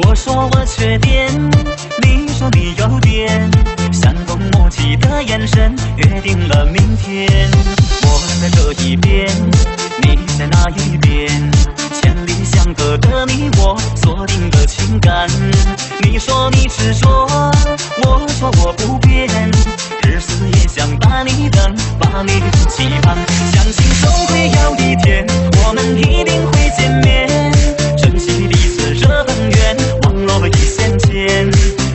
我说我缺点，你说你有点，相逢默契的眼神，约定了明天。我在这一边，你在那一边，千里相隔的你我，锁定了情感。你说你执着，我说我不变，日思夜想把你等，把你期盼，相信终会有一天，我们一定会见面。珍惜彼此这份缘，网络一线牵，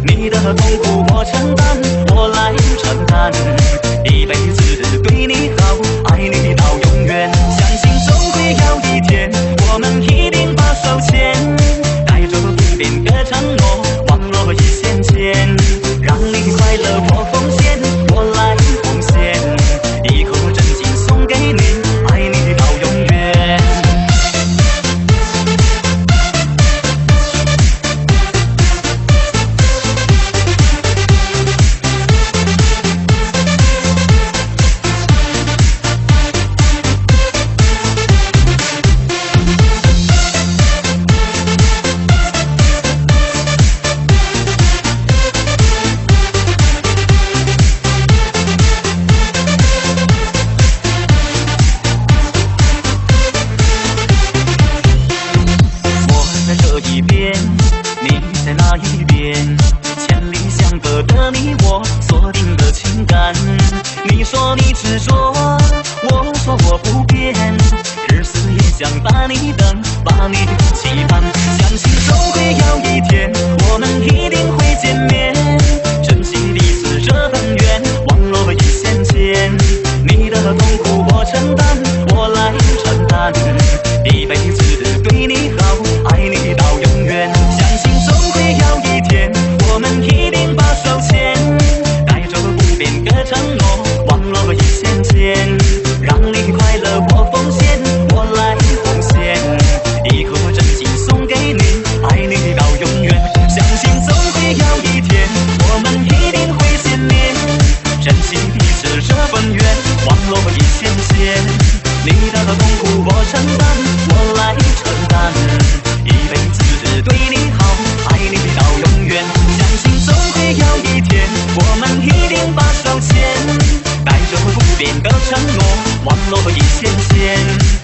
你的痛苦我承担，我来承担，一辈子对你好，爱你到永远。相信终会有一天，我们一定把手牵，带着不变的承诺，网络一线牵，让你快乐我奉献，我来奉献，一颗真心送给你，爱你到永远。一边，你在那一边，千里相隔的你我，锁定了情感。你说你执着，我说我不变，日思夜想把你等，把你期盼，相信终会有一天，我们一定会见面。珍惜彼此这份缘，网络一线牵，你的痛苦我承担，我来承担，一辈子对你好，爱你到永远。相信终会有一天，我们一定把手牵，带着不变的承诺，网络一线牵，让你快乐我奉献，我来奉献，一颗真心送给你，爱你到永远。相信总会有一天，我们一定会见面，珍惜彼此这份缘，网络一线牵，你的痛苦我承担，我来承担，一辈子对你好，爱你到永远。相信总会有一天，我们一定把手牵，带着不变的承诺，网络一线牵。